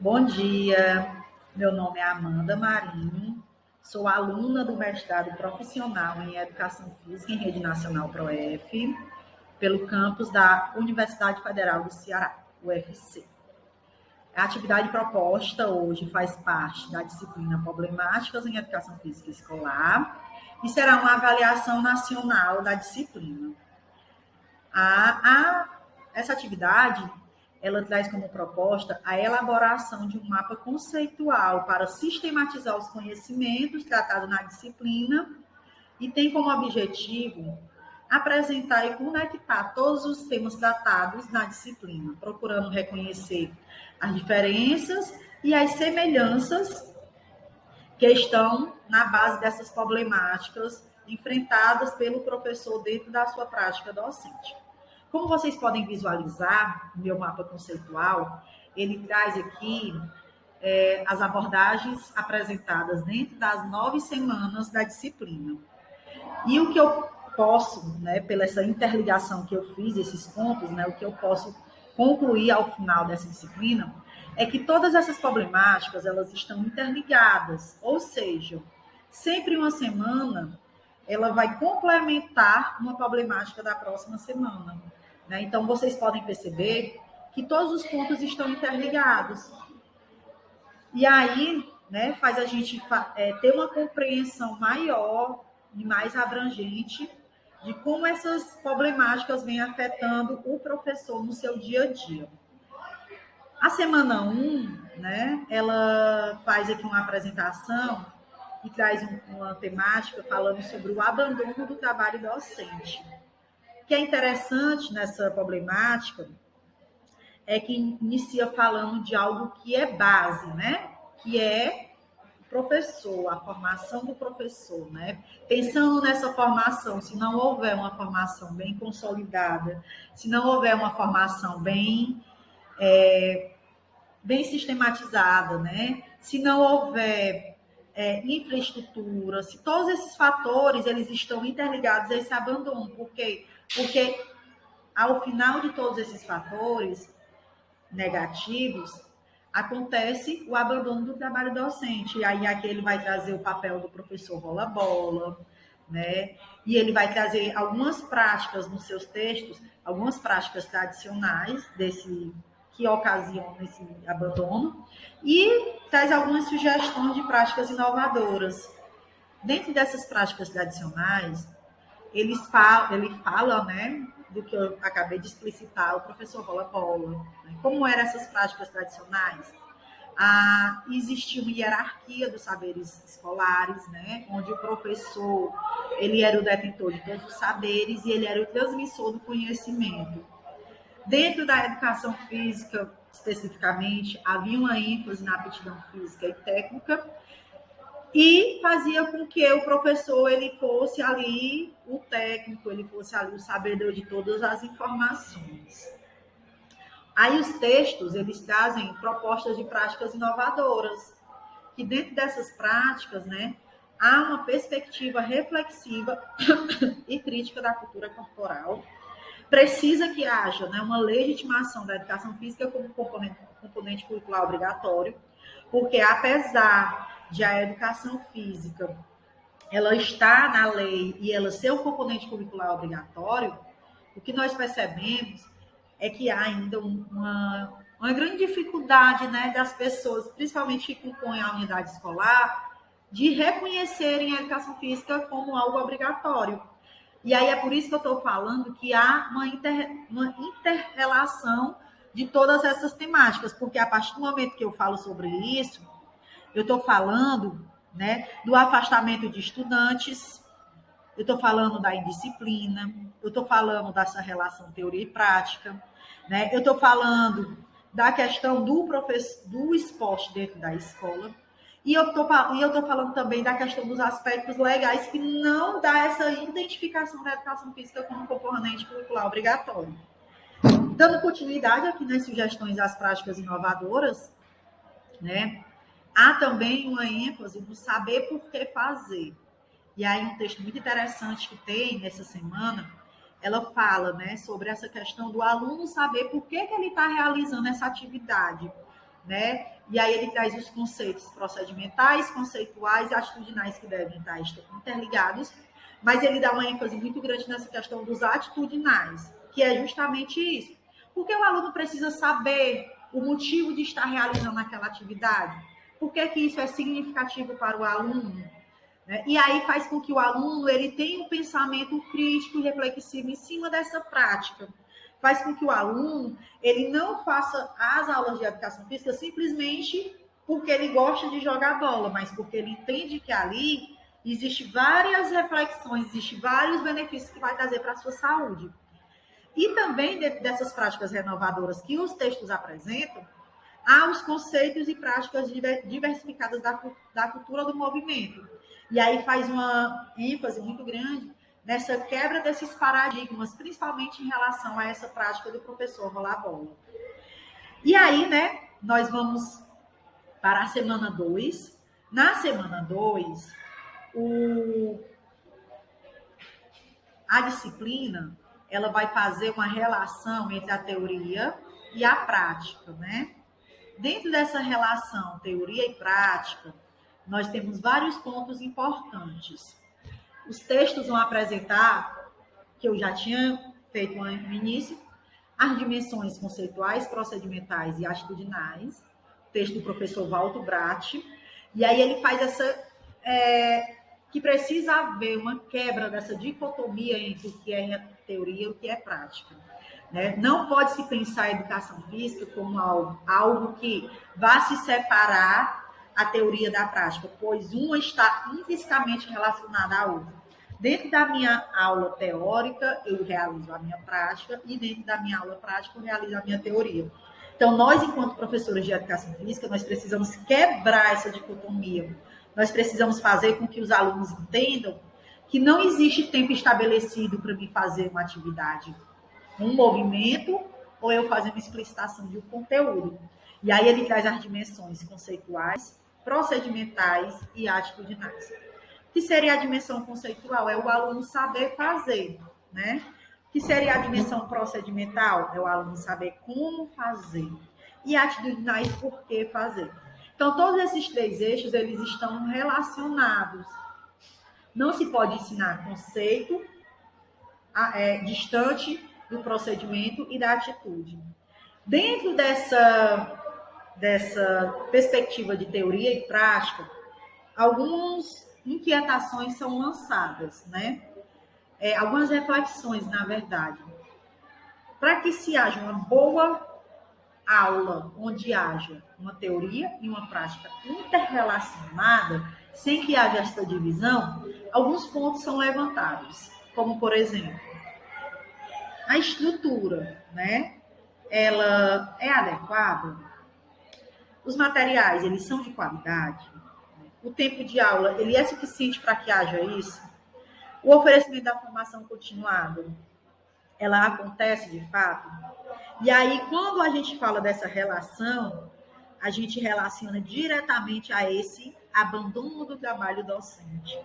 Bom dia, meu nome é Amanda Marinho, sou aluna do mestrado profissional em Educação Física em Rede Nacional ProF, pelo campus da Universidade Federal do Ceará, UFC. A atividade proposta hoje faz parte da disciplina Problemáticas em Educação Física Escolar e será uma avaliação nacional da disciplina. Essa atividade ela traz como proposta a elaboração de um mapa conceitual para sistematizar os conhecimentos tratados na disciplina e tem como objetivo apresentar e conectar todos os temas tratados na disciplina, procurando reconhecer as diferenças e as semelhanças que estão na base dessas problemáticas enfrentadas pelo professor dentro da sua prática docente. Como vocês podem visualizar, o meu mapa conceitual, ele traz aqui as abordagens apresentadas dentro das 9 semanas da disciplina. E o que eu posso, pela essa interligação que eu fiz, esses pontos, o que eu posso concluir ao final dessa disciplina, é que todas essas problemáticas, elas estão interligadas, ou seja, sempre uma semana, ela vai complementar uma problemática da próxima semana. Então, vocês podem perceber que todos os pontos estão interligados. E aí, faz a gente ter uma compreensão maior e mais abrangente de como essas problemáticas vêm afetando o professor no seu dia a dia. A semana 1, ela faz aqui uma apresentação e traz uma temática falando sobre o abandono do trabalho docente. O que é interessante nessa problemática é que inicia falando de algo que é base, que é o professor, a formação do professor, Pensando nessa formação, se não houver uma formação bem consolidada, se não houver uma formação bem sistematizada, Se não houver infraestrutura, se todos esses fatores eles estão interligados a esse abandono, porque ao final de todos esses fatores negativos, acontece o abandono do trabalho docente. E aí aqui ele vai trazer o papel do professor rola-bola, E ele vai trazer algumas práticas nos seus textos, algumas práticas tradicionais que ocasionam esse abandono, e traz algumas sugestões de práticas inovadoras. Dentro dessas práticas tradicionais, ele fala, do que eu acabei de explicitar, o professor rola-bola. Como eram essas práticas tradicionais? Existia uma hierarquia dos saberes escolares, onde o professor ele era o detentor de todos os saberes e ele era o transmissor do conhecimento. Dentro da educação física, especificamente, havia uma ênfase na aptidão física e técnica, e fazia com que o professor ele fosse ali o técnico, ele fosse ali o sabedor de todas as informações. Aí os textos, eles trazem propostas de práticas inovadoras, que dentro dessas práticas, há uma perspectiva reflexiva e crítica da cultura corporal. Precisa que haja uma legitimação da educação física como componente curricular obrigatório, porque apesar de a educação física ela está na lei e ela ser um componente curricular obrigatório, o que nós percebemos é que há ainda uma grande dificuldade das pessoas, principalmente que compõem a unidade escolar, de reconhecerem a educação física como algo obrigatório. E aí é por isso que eu estou falando que há uma inter-relação de todas essas temáticas, porque a partir do momento que eu falo sobre isso, eu estou falando do afastamento de estudantes, eu estou falando da indisciplina, eu estou falando dessa relação teoria e prática, eu estou falando da questão do esporte dentro da escola, e eu estou falando também da questão dos aspectos legais que não dá essa identificação da educação física como componente curricular obrigatório. Dando continuidade aqui nas sugestões das práticas inovadoras, há também uma ênfase no saber por que fazer. E aí um texto muito interessante que tem nessa semana, ela fala sobre essa questão do aluno saber por que ele está realizando essa atividade. né? E aí ele traz os conceitos procedimentais, conceituais e atitudinais que devem estar interligados, mas ele dá uma ênfase muito grande nessa questão dos atitudinais, que é justamente isso. Porque o aluno precisa saber o motivo de estar realizando aquela atividade. Por que isso é significativo para o aluno? Né? E aí faz com que o aluno ele tenha um pensamento crítico e reflexivo em cima dessa prática. Faz com que o aluno ele não faça as aulas de educação física simplesmente porque ele gosta de jogar bola, mas porque ele entende que ali existe várias reflexões, existe vários benefícios que vai trazer para a sua saúde. E também dentro dessas práticas renovadoras que os textos apresentam, há os conceitos e práticas diversificadas da cultura do movimento. E aí faz uma ênfase muito grande nessa quebra desses paradigmas, principalmente em relação a essa prática do professor rolar bola. E aí, né, nós vamos para a semana 2. Na semana 2, a disciplina ela vai fazer uma relação entre a teoria e a prática, né? Dentro dessa relação teoria e prática, nós temos vários pontos importantes. Os textos vão apresentar, que eu já tinha feito no início, as dimensões conceituais, procedimentais e atitudinais, texto do professor Walter Bratt, e aí ele faz essa... que precisa haver uma quebra dessa dicotomia entre o que é teoria e o que é prática. Né? Não pode se pensar a educação física como algo que vá se separar a teoria da prática, pois uma está intrinsecamente relacionada à outra. Dentro da minha aula teórica, eu realizo a minha prática, e dentro da minha aula prática, eu realizo a minha teoria. Então, nós, enquanto professores de educação física, nós precisamos quebrar essa dicotomia. Nós precisamos fazer com que os alunos entendam que não existe tempo estabelecido para mim fazer uma atividade, um movimento, ou eu fazer uma explicitação de um conteúdo. E aí ele traz as dimensões conceituais, procedimentais e atitudinais. O que seria a dimensão conceitual? É o aluno saber fazer, né? O que seria a dimensão procedimental? É o aluno saber como fazer. E atitudinais, por que fazer. Então, todos esses 3 eixos, eles estão relacionados. Não se pode ensinar conceito distante do procedimento e da atitude. Dentro dessa perspectiva de teoria e prática, algumas inquietações são lançadas, né? Algumas reflexões, na verdade. Para que se haja uma boa aula, onde haja uma teoria e uma prática interrelacionada, sem que haja essa divisão, alguns pontos são levantados, como, por exemplo, a estrutura, né? Ela é adequada? Os materiais, eles são de qualidade? O tempo de aula, ele é suficiente para que haja isso? O oferecimento da formação continuada, ela acontece de fato? E aí, quando a gente fala dessa relação, a gente relaciona diretamente a esse abandono do trabalho docente.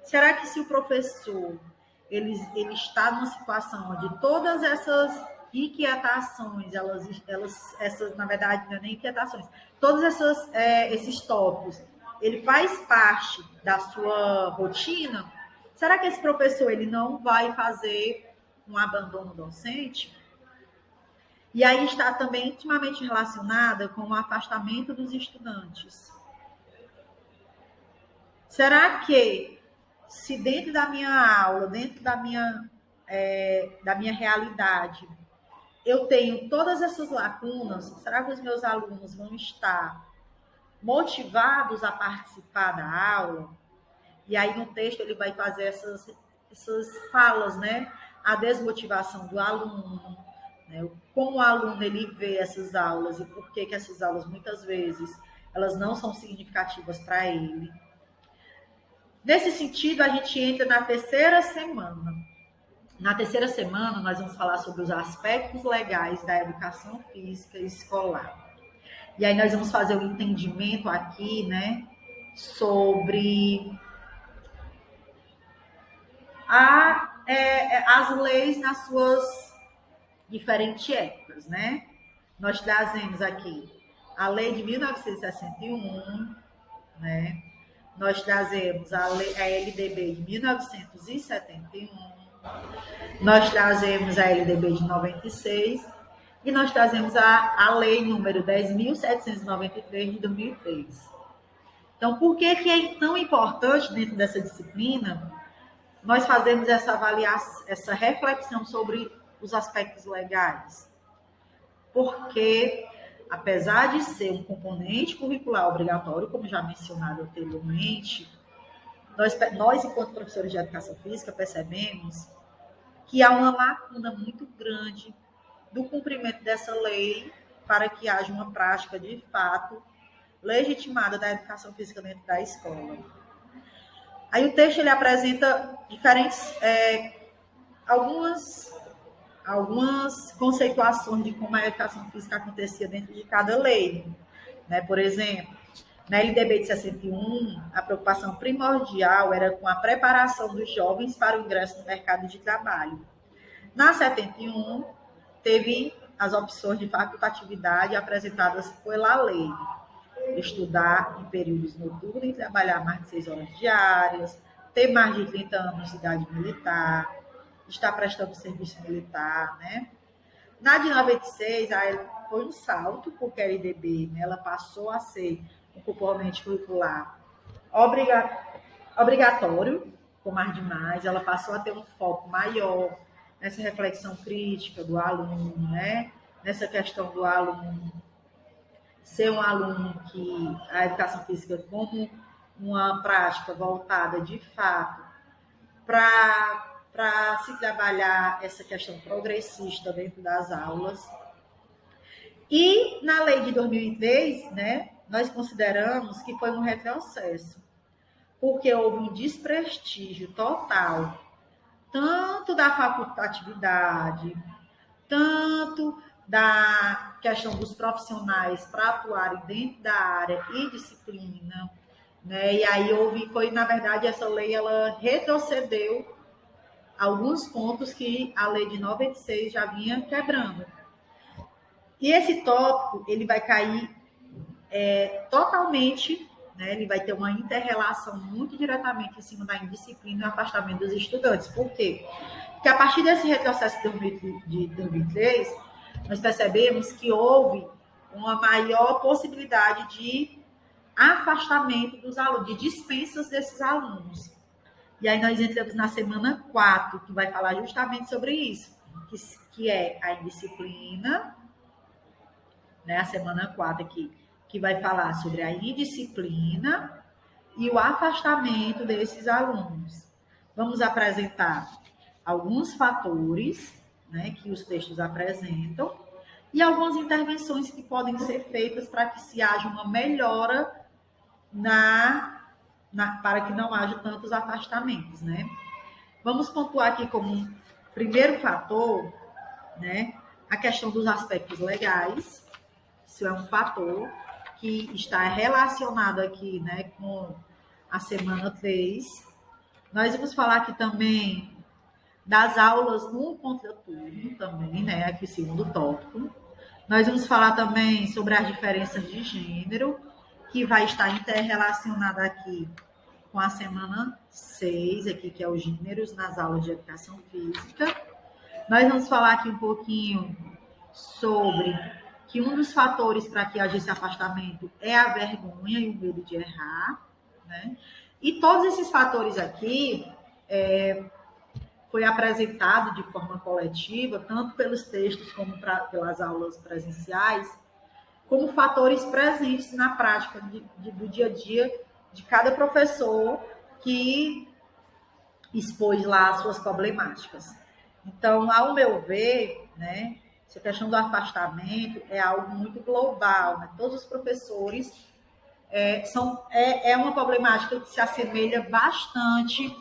Será que se o professor ele está numa situação onde todas essas inquietações, essas, na verdade, não é nem inquietações, todos esses tópicos, ele faz parte da sua rotina, será que esse professor ele não vai fazer um abandono docente? E aí está também intimamente relacionada com o afastamento dos estudantes. Será que, se dentro da minha aula, dentro da minha realidade, eu tenho todas essas lacunas, será que os meus alunos vão estar motivados a participar da aula? E aí no texto ele vai fazer essas falas, né? A desmotivação do aluno, né? Como o aluno ele vê essas aulas e por que essas aulas muitas vezes elas não são significativas para ele. Nesse sentido, a gente entra na 3ª semana. Na 3ª semana, nós vamos falar sobre os aspectos legais da educação física escolar. E aí nós vamos fazer um entendimento aqui, né, sobre as leis nas suas diferentes épocas, né? Nós trazemos aqui a lei de 1961, né? Nós trazemos a LDB de 1971, nós trazemos a LDB de 96 e nós trazemos a lei número 10.793 de 2003. Então, por que é tão importante dentro dessa disciplina nós fazemos essa avaliação, essa reflexão sobre os aspectos legais? Porque, apesar de ser um componente curricular obrigatório, como já mencionado anteriormente, nós enquanto professores de educação física, percebemos que há uma lacuna muito grande do cumprimento dessa lei para que haja uma prática de fato legitimada da educação física dentro da escola. Aí o texto ele apresenta diferentes, algumas conceituações de como a educação física acontecia dentro de cada lei. Né? Por exemplo, na LDB de 61, a preocupação primordial era com a preparação dos jovens para o ingresso no mercado de trabalho. Na 71, teve as opções de facultatividade apresentadas pela lei. Estudar em períodos noturnos e trabalhar mais de 6 horas diárias, ter mais de 30 anos de idade militar, estar prestando serviço militar, né? Na de 96, foi um salto, porque a LDB, né, ela passou a ser um componente curricular obrigatório, com mais demais, ela passou a ter um foco maior nessa reflexão crítica do aluno, né? Nessa questão do aluno ser um aluno que a educação física como uma prática voltada de fato para se trabalhar essa questão progressista dentro das aulas. E na lei de 2003, né, nós consideramos que foi um retrocesso, porque houve um desprestígio total, tanto da facultatividade, tanto da questão dos profissionais para atuarem dentro da área e disciplina, né? E aí na verdade, essa lei ela retrocedeu alguns pontos que a lei de 96 já vinha quebrando. E esse tópico, ele vai cair totalmente, né? Ele vai ter uma inter-relação muito diretamente em cima da indisciplina e afastamento dos estudantes. Por quê? Porque a partir desse retrocesso de 2003, nós percebemos que houve uma maior possibilidade de afastamento dos alunos, de dispensas desses alunos. E aí nós entramos na semana 4, que vai falar justamente sobre isso, que é a indisciplina, né? A semana 4 aqui, que vai falar sobre a indisciplina e o afastamento desses alunos. Vamos apresentar alguns fatores, né, que os textos apresentam e algumas intervenções que podem ser feitas para que se haja uma melhora para que não haja tantos afastamentos, né? Vamos pontuar aqui como primeiro fator, né, a questão dos aspectos legais. Isso é um fator que está relacionado aqui, né, com a semana 3. Nós vamos falar aqui também das aulas no contraturno também, né, aqui segundo tópico. Nós vamos falar também sobre as diferenças de gênero, que vai estar interrelacionada aqui com a semana 6, aqui, que é os gêneros nas aulas de educação física. Nós vamos falar aqui um pouquinho sobre que um dos fatores para que haja esse afastamento é a vergonha e o medo de errar, né? E todos esses fatores aqui foi apresentado de forma coletiva, tanto pelos textos como pelas aulas presenciais, como fatores presentes na prática do dia a dia de cada professor que expôs lá as suas problemáticas. Então, ao meu ver, né, essa questão do afastamento é algo muito global, né? Todos os professores é uma problemática que se assemelha bastante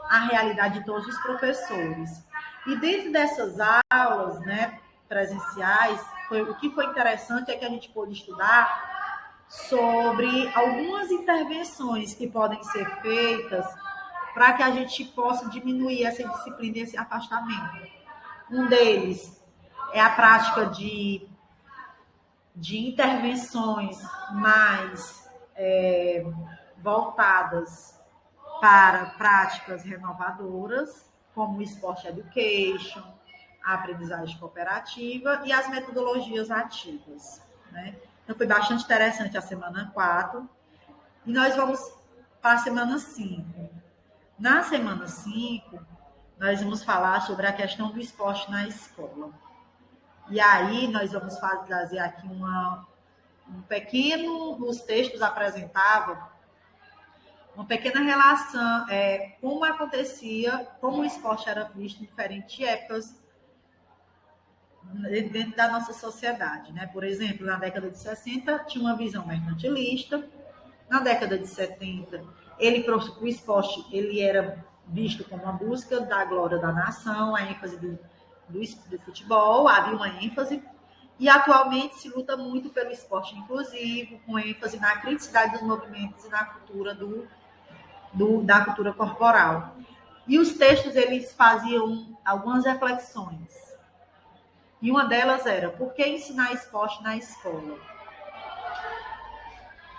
à realidade de todos os professores. E dentro dessas aulas, né, presenciais, o que foi interessante é que a gente pôde estudar sobre algumas intervenções que podem ser feitas para que a gente possa diminuir essa indisciplina e esse afastamento. Um deles é a prática de intervenções mais voltadas para práticas renovadoras, como o Sport Education, a aprendizagem cooperativa e as metodologias ativas, né? Então, foi bastante interessante a semana 4. E nós vamos para a semana 5. Na semana 5, nós vamos falar sobre a questão do esporte na escola. E aí, nós vamos fazer aqui um pequeno... Os textos apresentavam uma pequena relação, como acontecia, como o esporte era visto em diferentes épocas dentro da nossa sociedade, né? Por exemplo, na década de 60, tinha uma visão mercantilista. Na década de 70, o esporte ele era visto como a busca da glória da nação, a ênfase do futebol, havia uma ênfase. E atualmente se luta muito pelo esporte inclusivo, com ênfase na criticidade dos movimentos e na cultura da cultura corporal. E os textos, eles faziam algumas reflexões. E uma delas era, por que ensinar esporte na escola?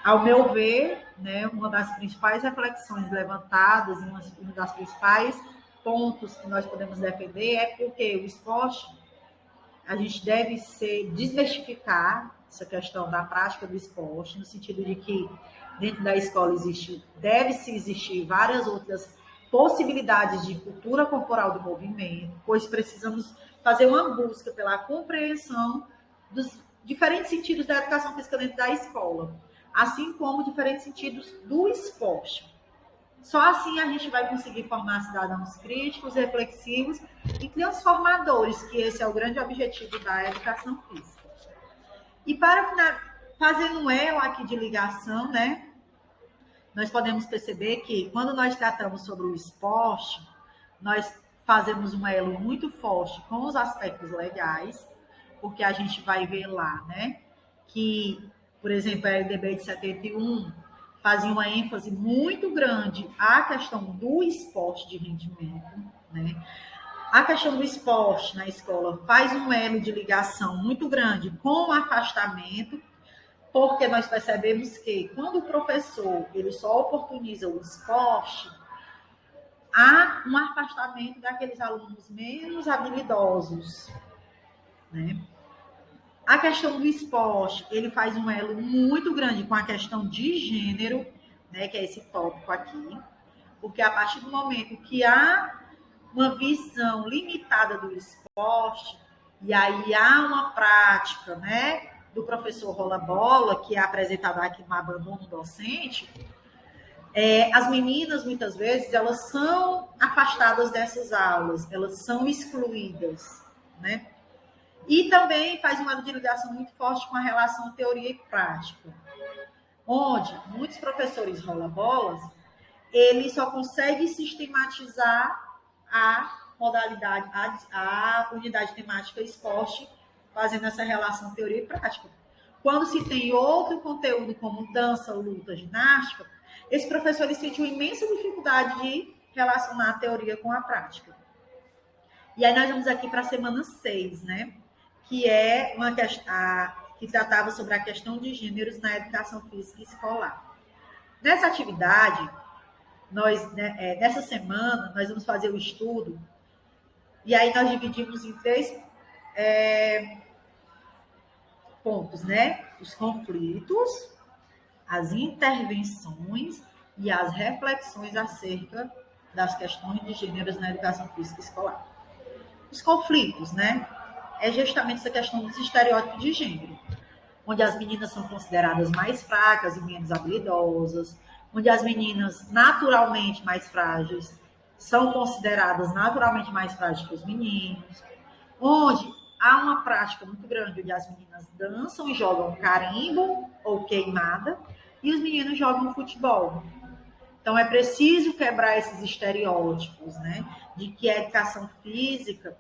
Ao meu ver, né, uma das principais reflexões levantadas, uma das principais pontos que nós podemos defender é porque o esporte, a gente deve desmistificar essa questão da prática do esporte, no sentido de que dentro da escola deve-se existir várias outras possibilidades de cultura corporal do movimento, pois precisamos fazer uma busca pela compreensão dos diferentes sentidos da educação física dentro da escola, assim como diferentes sentidos do esporte. Só assim a gente vai conseguir formar cidadãos críticos, reflexivos e transformadores, que esse é o grande objetivo da educação física. E para fazer um elo aqui de ligação, né, nós podemos perceber que quando nós tratamos sobre o esporte, nós fazemos um elo muito forte com os aspectos legais, porque a gente vai ver lá, né, que, por exemplo, a LDB de 71 fazia uma ênfase muito grande à questão do esporte de rendimento, né? A questão do esporte na escola faz um elo de ligação muito grande com o afastamento, porque nós percebemos que quando o professor ele só oportuniza o esporte, há um afastamento daqueles alunos menos habilidosos, né? A questão do esporte, ele faz um elo muito grande com a questão de gênero, né, que é esse tópico aqui, porque a partir do momento que há uma visão limitada do esporte, e aí há uma prática, né, do professor rola-bola, que é apresentada aqui no abandono docente, as meninas, muitas vezes, elas são afastadas dessas aulas, elas são excluídas, né? E também faz uma ligação muito forte com a relação teoria e prática, onde muitos professores rola-bolas, ele só consegue sistematizar a modalidade, a unidade temática esporte, fazendo essa relação teoria e prática. Quando se tem outro conteúdo, como dança, luta, ginástica, esse professor ele sente uma imensa dificuldade de relacionar a teoria com a prática. E aí nós vamos aqui para a semana 6, né? Que é que tratava sobre a questão de gêneros na educação física escolar. Nessa atividade, nessa semana, nós vamos fazer o estudo, e aí nós dividimos em 3 pontos, né? Os conflitos, as intervenções e as reflexões acerca das questões de gêneros na educação física escolar. Os conflitos, né? É justamente essa questão dos estereótipos de gênero, onde as meninas são consideradas mais fracas e menos habilidosas, onde as meninas naturalmente mais frágeis são consideradas naturalmente mais frágeis que os meninos, onde há uma prática muito grande onde as meninas dançam e jogam carimbo ou queimada e os meninos jogam futebol. Então, é preciso quebrar esses estereótipos, né? De que a educação física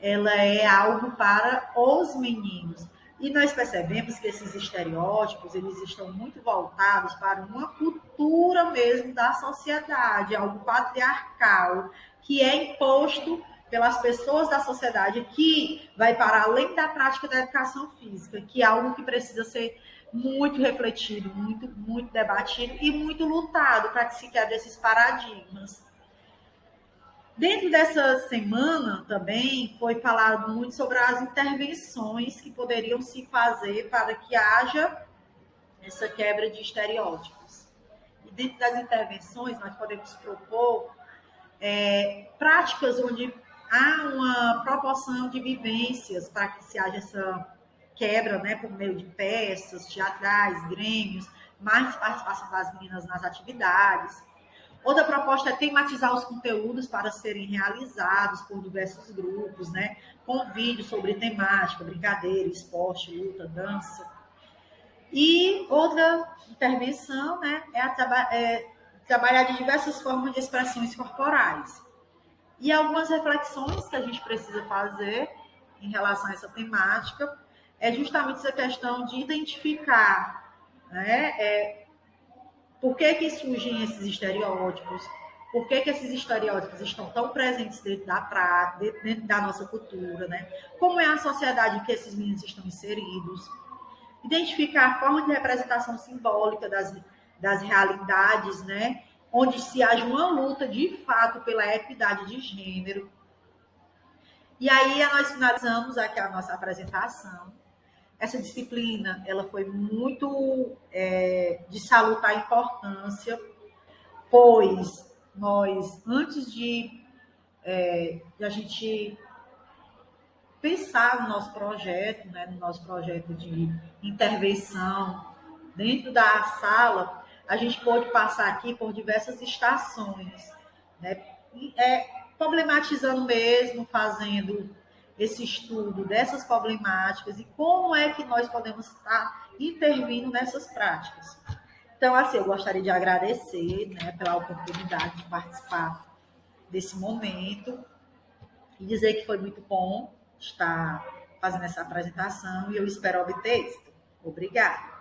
ela é algo para os meninos. E nós percebemos que esses estereótipos, eles estão muito voltados para uma cultura mesmo da sociedade, algo patriarcal, que é imposto pelas pessoas da sociedade, que vai para além da prática da educação física, que é algo que precisa ser muito refletido, muito debatido e muito lutado para que se quebre esses paradigmas. Dentro dessa semana também foi falado muito sobre as intervenções que poderiam se fazer para que haja essa quebra de estereótipos. E dentro das intervenções nós podemos propor práticas onde há uma proporção de vivências para que se haja essa quebra, né, por meio de peças, teatrais, grêmios, mais participação das meninas nas atividades. Outra proposta é tematizar os conteúdos para serem realizados por diversos grupos, né, com vídeos sobre temática, brincadeira, esporte, luta, dança. E outra intervenção, né, trabalhar de diversas formas de expressões corporais. E algumas reflexões que a gente precisa fazer em relação a essa temática é justamente essa questão de identificar, né, por que surgem esses estereótipos, por que esses estereótipos estão tão presentes dentro da nossa cultura, né? Como é a sociedade em que esses meninos estão inseridos, identificar a forma de representação simbólica das realidades, né? Onde se haja uma luta de fato pela equidade de gênero. E aí nós finalizamos aqui a nossa apresentação. Essa disciplina ela foi muito de salutar importância, pois nós, antes de a gente pensar no nosso projeto, né, no nosso projeto de intervenção dentro da sala, a gente pôde passar aqui por diversas estações, né, problematizando mesmo, fazendo esse estudo dessas problemáticas e como é que nós podemos estar intervindo nessas práticas. Então, assim, eu gostaria de agradecer, né, pela oportunidade de participar desse momento e dizer que foi muito bom estar fazendo essa apresentação e eu espero obter êxito. Obrigada.